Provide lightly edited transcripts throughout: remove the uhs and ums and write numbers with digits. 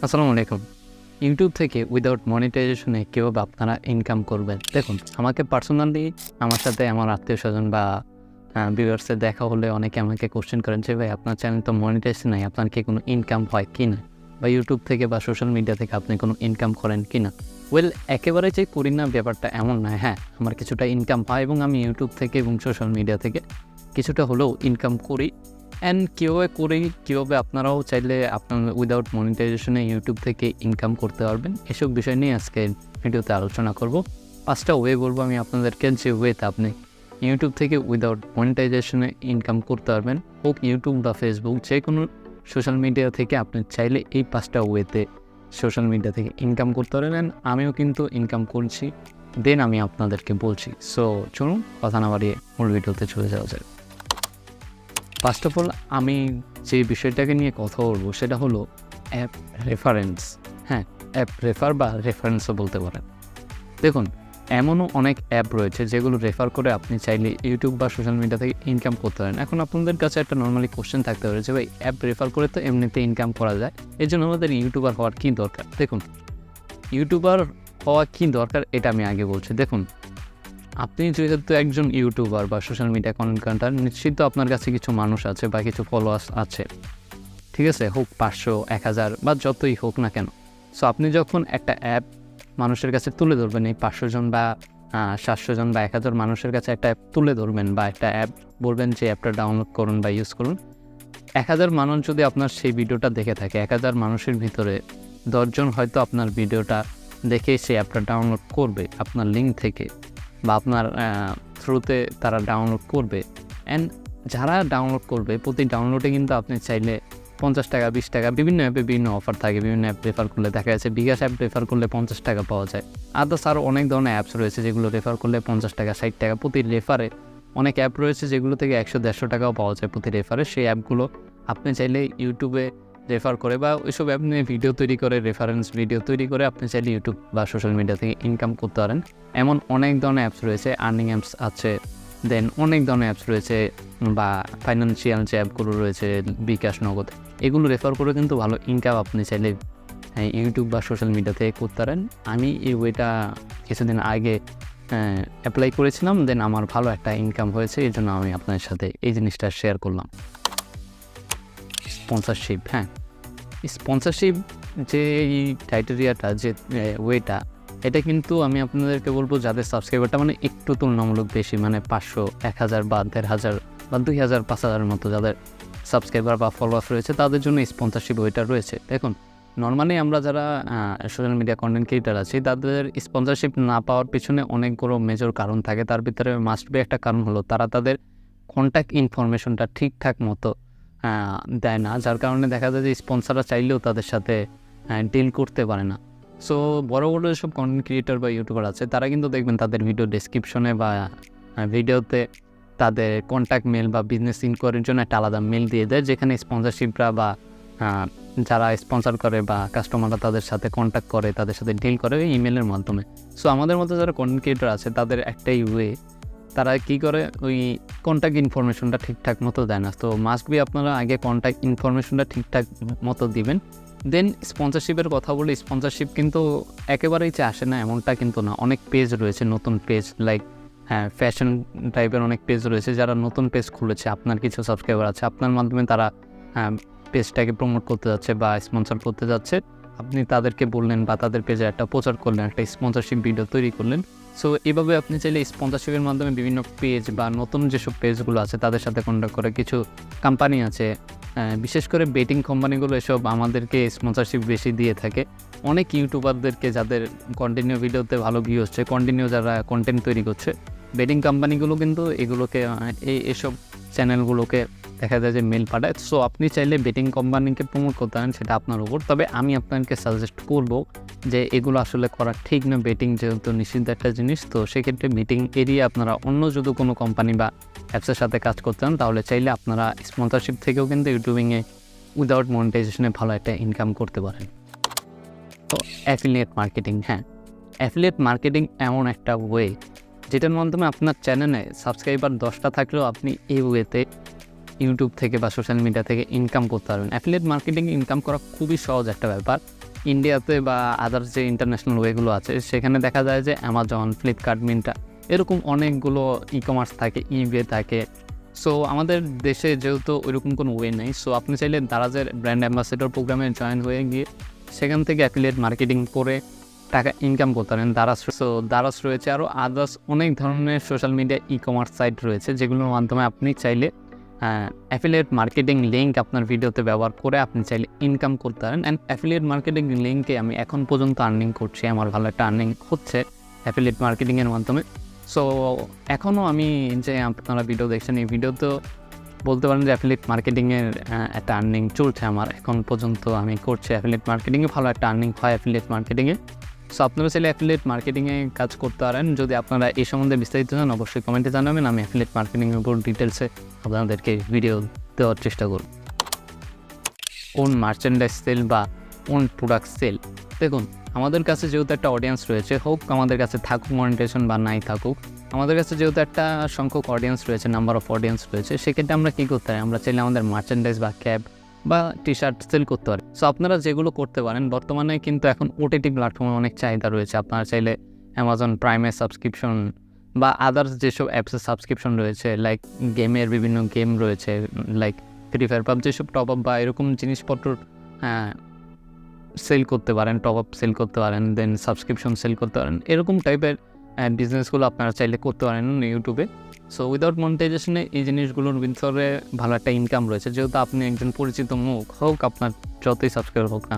আসসালামু আলাইকুম। ইউটিউব থেকে উইদাউট মনিটাইজেশনে কীভাবে আপনারা ইনকাম করবেন? দেখুন, আমাকে পার্সোনালি আমার সাথে আমার আত্মীয়স্বজন বা ভিউয়ার্সের দেখা হলে অনেকে আমাকে কোয়েশ্চেন করেন যে, "ভাই আপনার চ্যানেল তো মনিটাইজেশন নাই, আপনার কি কোনো ইনকাম হয় কি না? বা ইউটিউব থেকে বা সোশ্যাল মিডিয়া থেকে আপনি কোনো ইনকাম করেন কি না?" ওয়েল, একেবারে যে করি না ব্যাপারটা এমন নয়। হ্যাঁ, আমার কিছুটা ইনকাম হয় এবং আমি ইউটিউব থেকে এবং সোশ্যাল মিডিয়া থেকে কিছুটা হলেও ইনকাম করি। অ্যান্ড কীভাবে করি, কীভাবে আপনারাও চাইলে আপনার উইদাউট মনিটাইজেশনে ইউটিউব থেকে ইনকাম করতে পারবেন, এসব বিষয় নিয়ে আজকে ভিডিওতে আলোচনা করব। 5টা ওয়ে বলবো আমি আপনাদেরকে, যে ওয়েতে আপনি ইউটিউব থেকে উইদাউট মনিটাইজেশনে ইনকাম করতে পারবেন। হোক ইউটিউব বা ফেসবুক, যে কোনো সোশ্যাল মিডিয়া থেকে আপনি চাইলে এই 5টা ওয়েতে সোশ্যাল মিডিয়া থেকে ইনকাম করতে পারেন। অ্যান্ড আমিও কিন্তু ইনকাম করছি, দেন আমি আপনাদেরকে বলছি। সো চলুন কথা না বাড়িয়ে মূল ভিডিওতে চলে যাওয়া যায়। ফার্স্ট অফ অল, আমি যে বিষয়টাকে নিয়ে কথা বলবো সেটা হলো অ্যাপ রেফারেন্স। হ্যাঁ, অ্যাপ রেফার বা রেফারেন্সও বলতে পারেন। দেখুন, এমনও অনেক অ্যাপ রয়েছে যেগুলো রেফার করে আপনি চাইলে ইউটিউব বা সোশ্যাল মিডিয়া থেকে ইনকাম করতে পারেন। এখন আপনাদের কাছে একটা নর্মালি কোশ্চেন থাকতে পারে যে, ভাই অ্যাপ রেফার করে তো এমনিতে ইনকাম করা যায়, এই জন্য আমাদের ইউটিউবার হওয়ার কী দরকার? দেখুন, ইউটিউবার হওয়া কী দরকার এটা আমি আগে বলছি। দেখুন, আপনি যেহেতু একজন ইউটিউবার বা সোশ্যাল মিডিয়া কন্টেন্ট ক্রিয়েটর, নিশ্চিত আপনার কাছে কিছু মানুষ আছে বা কিছু ফলোয়ার্স আছে, ঠিক আছে? হোক 500, 1000 বা যতই হোক না কেন। সো আপনি যখন একটা অ্যাপ মানুষের কাছে তুলে ধরবেন, এই 500 জন বা 700 জন বা 1000 মানুষের কাছে একটা অ্যাপ তুলে ধরবেন বা একটা অ্যাপ বলবেন যে অ্যাপটা ডাউনলোড করুন বা ইউজ করুন। 1000 মানুষ যদি আপনার সেই ভিডিওটা দেখে থাকে, 1000 মানুষের ভিতরে 10 জন হয়তো আপনার ভিডিওটা দেখে সেই অ্যাপটা ডাউনলোড করবে আপনার লিঙ্ক থেকে বা আপনার থ্রুতে তারা ডাউনলোড করবে। অ্যান্ড যারা ডাউনলোড করবে, প্রতি ডাউনলোডে কিন্তু আপনি চাইলে 50 টাকা, 20 টাকা, বিভিন্ন অ্যাপে বিভিন্ন অফার থাকে। বিভিন্ন অ্যাপ রেফার করলে দেখা যাচ্ছে বিকাশ অ্যাপ রেফার করলে 50 টাকা পাওয়া যায়। আদার্স আরও অনেক ধরনের অ্যাপস রয়েছে যেগুলো রেফার করলে 50 টাকা, 60 টাকা প্রতি রেফারে। অনেক অ্যাপ রয়েছে যেগুলো থেকে 100-150 টাকাও পাওয়া যায় প্রতি রেফারে। সেই অ্যাপগুলো আপনি চাইলে ইউটিউবে রেফার করে বা ওইসব অ্যাপ নিয়ে ভিডিও তৈরি করে, রেফারেন্স ভিডিও তৈরি করে আপনি চাইলে ইউটিউব বা সোশ্যাল মিডিয়া থেকে ইনকাম করতে পারেন। এমন অনেক ধরনের অ্যাপস রয়েছে, আর্নিং অ্যাপস আছে, দেন অনেক ধরনের অ্যাপস রয়েছে বা ফাইন্যান্সিয়াল যে অ্যাপগুলো রয়েছে, বিকাশ, নগদ, এগুলো রেফার করে কিন্তু ভালো ইনকাম আপনি চাইলে ইউটিউব বা সোশ্যাল মিডিয়া থেকে করতে পারেন। আমি এই ওয়েটা কিছুদিন আগে অ্যাপ্লাই করেছিলাম, দেন আমার ভালো একটা ইনকাম হয়েছে, এই জন্য আমি আপনার সাথে এই জিনিসটা শেয়ার করলাম। স্পন্সরশিপ, হ্যাঁ, স্পন্সরশিপ যে এই ক্রাইটেরিয়াটা, যে ওয়েটা, এটা কিন্তু আমি আপনাদেরকে বলবো যাদের সাবস্ক্রাইবারটা মানে একটু তুলনামূলক বেশি, মানে 500, 1000 বা 1500 বা 2000, 5000 মতো যাদের সাবস্ক্রাইবার বা ফলোয়ার্স রয়েছে, তাদের জন্য স্পন্সরশিপ ওয়েটা রয়েছে। দেখুন, নর্মালি আমরা যারা সোশ্যাল মিডিয়া কন্টেন্ট ক্রিয়েটার আছি, তাদের স্পন্সরশিপ না পাওয়ার পিছনে অনেকগুলো মেজর কারণ থাকে। তার ভিতরে মাস্ট বি একটা কারণ হলো তারা তাদের কন্ট্যাক্ট ইনফরমেশনটা ঠিকঠাক মতো দেয় না, যার কারণে দেখা যায় যে স্পন্সররা চাইলেও তাদের সাথে ডিল করতে পারে না। সো বড় বড় যেসব কন্টেন্ট ক্রিয়েটর বা ইউটিউবার আছে, তারা কিন্তু দেখবেন তাদের ভিডিও ডেসক্রিপশনে বা ভিডিওতে তাদের কন্ট্যাক্ট মেল বা বিজনেস ইনকোয়ারির জন্য একটা আলাদা মেল দিয়ে দেয়, যেখানে স্পন্সরশিপরা বা যারা স্পন্সর করে বা কাস্টমাররা তাদের সাথে কন্ট্যাক্ট করে, তাদের সাথে ডিল করে ওই ইমেলের মাধ্যমে। সো আমাদের মতো যারা কন্টেন্ট ক্রিয়েটর আছে, তাদের একটাই ওয়ে, তারা কী করে, ওই কন্ট্যাক্ট ইনফরমেশনটা ঠিকঠাক মতো দেয় না। তো মাস্ট বি আপনারা আগে কন্ট্যাক্ট ইনফরমেশনটা ঠিকঠাক মতো দিবেন। দেন স্পন্সরশিপের কথা বলে, স্পন্সরশিপ কিন্তু একেবারেই যে আসে না এমনটা কিন্তু না। অনেক পেজ রয়েছে, নতুন পেজ, লাইক ফ্যাশন টাইপের অনেক পেজ রয়েছে, যারা নতুন পেজ খুলেছে, আপনার কিছু সাবস্ক্রাইবার আছে, আপনার মাধ্যমে তারা পেজটাকে প্রমোট করতে যাচ্ছে বা স্পন্সর করতে যাচ্ছে। আপনি তাদেরকে বললেন বা তাদের পেজে একটা প্রচার করলেন, একটা স্পন্সরশিপ ভিডিও তৈরি করলেন। সো এভাবে আপনি চাইলে স্পন্সরশিপের মাধ্যমে বিভিন্ন পেজ বা নতুন যেসব পেজগুলো আছে তাদের সাথে কন্ট্যাক্ট করে, কিছু কোম্পানি আছে, বিশেষ করে বেটিং কোম্পানিগুলো, এসব আমাদেরকে স্পন্সরশিপ বেশি দিয়ে থাকে। অনেক ইউটিউবারদেরকে যাদের কন্টিনিউ ভিডিওতে ভালো ভিউ হচ্ছে, কন্টিনিউ যারা কন্টেন্ট তৈরি করছে, বেটিং কোম্পানিগুলো কিন্তু এগুলোকে এসব চ্যানেলগুলোকে দেখা যায় যে মেল পাঠায়। সো আপনি চাইলে বেটিং কোম্পানিকে প্রমোট করতে পারেন, সেটা আপনার উপর। তবে আমি আপনাকে সাজেস্ট করব যে এগুলো আসলে করা ঠিক না। বেটিং যেহেতু নিষিদ্ধ একটা জিনিস, তো সেক্ষেত্রে বেটিং এড়িয়ে আপনারা অন্য যদি কোনো কোম্পানি বা অ্যাপসের সাথে কাজ করতে চান, তাহলে চাইলে আপনারা স্পন্সরশিপ থেকেও কিন্তু ইউটিউবিংয়ে উইদাউট মনিটাইজেশনে ভালো একটা ইনকাম করতে পারেন। তো অ্যাফিলিয়েট মার্কেটিং, হ্যাঁ, অ্যাফিলিয়েট মার্কেটিং এমন একটা ওয়ে যেটার মাধ্যমে আপনার চ্যানেলে সাবস্ক্রাইবার 10টা থাকলেও আপনি এই ওয়েতে ইউটিউব থেকে বা সোশ্যাল মিডিয়া থেকে ইনকাম করতে পারবেন। অ্যাফিলিয়েট মার্কেটিং ইনকাম করা খুবই সহজ একটা ব্যাপার। ইন্ডিয়াতে বা আদার্স যে ইন্টারন্যাশনাল ওয়েগুলো আছে সেখানে দেখা যায় যে অ্যামাজন, ফ্লিপকার্ট, মিন্ত্রা এরকম অনেকগুলো ইকমার্স থাকে, ইবে থাকে। সো আমাদের দেশে যেহেতু ওইরকম কোনো ওয়ে নেই, সো আপনি চাইলে দারাজের ব্র্যান্ড অ্যাম্বাসেডর প্রোগ্রামে জয়েন হয়ে গিয়ে সেখান থেকে অ্যাফিলিয়েট মার্কেটিং করে টাকা ইনকাম করতে পারেন। দারাজ রয়েছে, আরও আদার্স অনেক ধরনের সোশ্যাল মিডিয়া কমার্স সাইট রয়েছে যেগুলোর মাধ্যমে আপনি চাইলে অ্যাফিলিয়েট মার্কেটিং লিঙ্ক আপনার ভিডিওতে ব্যবহার করে আপনি চাইলে ইনকাম করতে পারেন। অ্যান্ড অ্যাফিলিয়েট মার্কেটিং লিঙ্কে আমি এখন পর্যন্ত আর্নিং করছি, আমার ভালো একটা আর্নিং হচ্ছে অ্যাফিলিয়েট মার্কেটিংয়ের মাধ্যমে। সো এখনও আমি যে আপনারা ভিডিও দেখছেন এই ভিডিওতেও বলতে পারেন যে অ্যাফিলিয়েট মার্কেটিংয়ের একটা আর্নিং চলছে আমার এখন পর্যন্ত, আমি করছি অ্যাফিলিয়েট মার্কেটিংয়ে, ভালো একটা আর্নিং হয় অ্যাফিলিয়েট মার্কেটিংয়ে। সো আপনারা চাইলে অ্যাফিলিয়েট মার্কেটিংয়ে কাজ করতে পারেন। যদি আপনারা এই সম্বন্ধে বিস্তারিত জানেন অবশ্যই কমেন্টে জানাবেন, আমি অ্যাফিলিয়েট মার্কেটিংয়ের উপর ডিটেলসে আপনাদেরকে ভিডিও দেওয়ার চেষ্টা করব। কোন মার্চেন্ডাইজ সেল বা কোন প্রোডাক্ট সেল, দেখুন আমাদের কাছে যেহেতু একটা অডিয়েন্স রয়েছে, হোক আমাদের কাছে থাকুক মনিটাইজেশন বা নাই থাকুক, আমাদের কাছে যেহেতু একটা সংখ্যক অডিয়েন্স রয়েছে, নাম্বার অফ অডিয়েন্স রয়েছে, সেক্ষেত্রে আমরা কী করতে পারি, আমরা চাইলে আমাদের মার্চেন্ডাইজ বা ক্যাব বা টি শার্ট সেল করতে পারি। সো আপনারা যেগুলো করতে পারেন, বর্তমানে কিন্তু এখন ওটিটি প্ল্যাটফর্মে অনেক চাহিদা রয়েছে। আপনারা চাইলে অ্যামাজন প্রাইমের সাবস্ক্রিপশন বা আদার্স যেসব অ্যাপসের সাবস্ক্রিপশন রয়েছে, লাইক গেমের বিভিন্ন গেম রয়েছে, লাইক ফ্রি ফায়ার, পাবজি, যেসব টপ আপ বা এরকম জিনিসপত্র সেল করতে পারেন, টপ আপ সেল করতে পারেন, দেন সাবস্ক্রিপশন সেল করতে পারেন, এরকম টাইপের বিজনেসগুলো আপনারা চাইলে করতে পারেন ইউটিউবে। সো উইদাউট মনিটাইজেশনে এই জিনিসগুলোর ভিতরে ভালো একটা ইনকাম রয়েছে, যেহেতু আপনি একজন পরিচিত মুখ, হোক আপনার যতই সাবস্ক্রাইবার হোক না,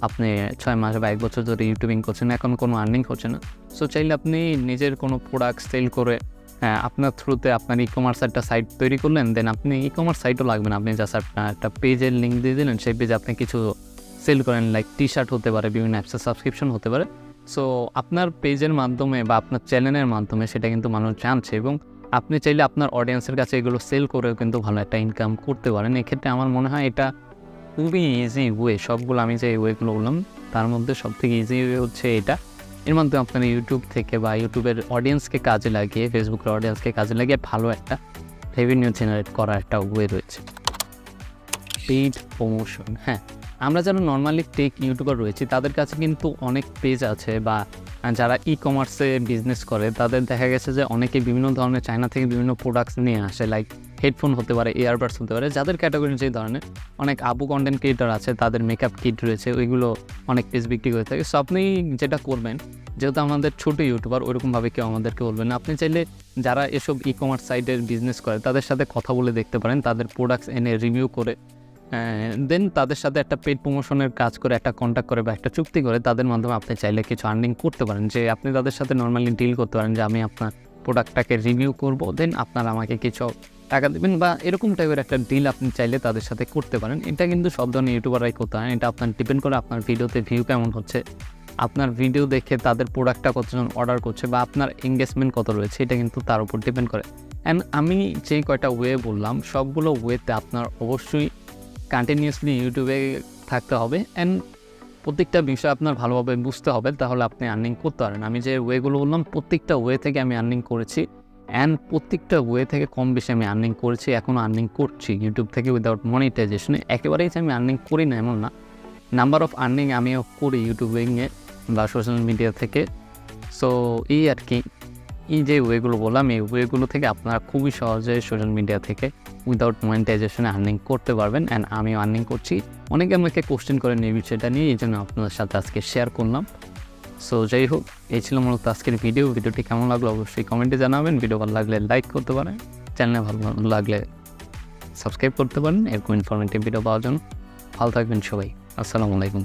আপনি 6 মাস বা 1 বছর ধরে ইউটিউবিং করছেন, এখন কোনো আর্নিং হচ্ছে না। সো চাইলে আপনি নিজের কোনো প্রোডাক্ট সেল করে আপনার থ্রুতে আপনার কমার্স একটা সাইট তৈরি করলেন, দেন আপনি কমার্স সাইটও লাগবে না, আপনি জাস্ট আপনার একটা পেজের লিঙ্ক দিয়ে দিলেন, সেই পেজে আপনি কিছু সেল করেন, লাইক টি শার্ট হতে পারে, বিভিন্ন অ্যাপসের সাবস্ক্রিপশন হতে পারে। সো আপনার পেজের মাধ্যমে বা আপনার চ্যানেলের মাধ্যমে সেটা কিন্তু মানুষ জানছে, এবং আপনি চাইলে আপনার অডিয়েন্সের কাছে এগুলো সেল করেও কিন্তু ভালো একটা ইনকাম করতে পারেন। এক্ষেত্রে আমার মনে হয় এটা খুবই ইজি ওয়ে। সবগুলো আমি যে ওয়েগুলো বললাম তার মধ্যে সবথেকে ইজি ওয়ে হচ্ছে এটা। এর মাধ্যমে আপনার ইউটিউব থেকে বা ইউটিউবের অডিয়েন্সকে কাজে লাগিয়ে, ফেসবুকের অডিয়েন্সকে কাজে লাগিয়ে ভালো একটা রেভিনিউ জেনারেট করার একটা ওয়ে রয়েছে। পেইড প্রমোশন, হ্যাঁ, আমরা যারা নর্মালি টেক ইউটিউবার রয়েছি তাদের কাছে কিন্তু অনেক পেজ আছে, বা যারা কমার্সে বিজনেস করে তাদের দেখা গেছে যে অনেকে বিভিন্ন ধরনের চায়না থেকে বিভিন্ন প্রোডাক্টস নিয়ে আসে, লাইক হেডফোন হতে পারে, ইয়ারবাডস হতে পারে, যাদের ক্যাটাগরি যে ধরনের অনেক আপু কন্টেন্ট ক্রিয়েটার আছে, তাদের মেকআপ কিট রয়েছে, ওইগুলো অনেক পেজ বিক্রি করে থাকে। সো আপনি যেটা করবেন, যেহেতু আমাদের ছোটো ইউটিউবার, ওইরকমভাবে কেউ আমাদেরকে বলবেন না, আপনি চাইলে যারা এসব কমার্স সাইটের বিজনেস করে তাদের সাথে কথা বলে দেখতে পারেন, তাদের প্রোডাক্টস এনে রিভিউ করে, দেন তাদের সাথে একটা পেড প্রমোশনের কাজ করে, একটা কন্ট্যাক্ট করে বা একটা চুক্তি করে তাদের মাধ্যমে আপনি চাইলে কিছু আর্নিং করতে পারেন। যে আপনি তাদের সাথে নর্মালি ডিল করতে পারেন যে আমি আপনার প্রোডাক্টটাকে রিভিউ করব, দেন আপনারা আমাকে কিছু টাকা দেবেন, বা এরকম টাইপের একটা ডিল আপনি চাইলে তাদের সাথে করতে পারেন। এটা কিন্তু সব ধরনের ইউটিউবাররাই করতে পারেন। এটা আপনার ডিপেন্ড করে আপনার ভিডিওতে ভিউ কেমন হচ্ছে, আপনার ভিডিও দেখে তাদের প্রোডাক্টটা কতজন অর্ডার করছে, বা আপনার এঙ্গেজমেন্ট কত রয়েছে, এটা কিন্তু তার উপর ডিপেন্ড করে। অ্যান্ড আমি যে কয়টা ওয়ে বললাম সবগুলো ওয়েতে আপনার অবশ্যই কন্টিনিউয়াসলি ইউটিউবে থাকতে হবে, অ্যান্ড প্রত্যেকটা বিষয় আপনার ভালোভাবে বুঝতে হবে, তাহলে আপনি আর্নিং করতে পারেন। আমি যে ওয়েগুলো বললাম প্রত্যেকটা ওয়ে থেকে আমি আর্নিং করেছি, অ্যান্ড প্রত্যেকটা ওয়ে থেকে কম বেশি আমি আর্নিং করেছি, এখনও আর্নিং করছি ইউটিউব থেকে উইদাউট মনিটাইজেশনে। একেবারেই যে আমি আর্নিং করি না এমন না, নাম্বার অফ আর্নিং আমিও করি ইউটিউবিংয়ে বা সোশ্যাল মিডিয়া থেকে। সো এই আর কি, এই যে ওয়েগুলো বললাম এই ওয়েগুলো থেকে আপনারা খুবই সহজে সোশ্যাল মিডিয়া থেকে উইদাউট মনিটাইজেশনে আর্নিং করতে পারবেন, অ্যান্ড আমিও আর্নিং করছি। অনেকে আমাকে কোশ্চেন করেন এই বিষয়টা নিয়ে, এই জন্য আপনাদের সাথে আজকে শেয়ার করলাম। সো যাই হোক, এই ছিল মূলত আজকের ভিডিওটি কেমন লাগলো অবশ্যই কমেন্টে জানাবেন। ভিডিও ভালো লাগলে লাইক করতে পারেন, চ্যানেলে ভালো লাগলে সাবস্ক্রাইব করতে পারেন এরকম ইনফরমেটিভ ভিডিও পাওয়ার জন্য। ভালো থাকবেন সবাই, আসসালামু আলাইকুম।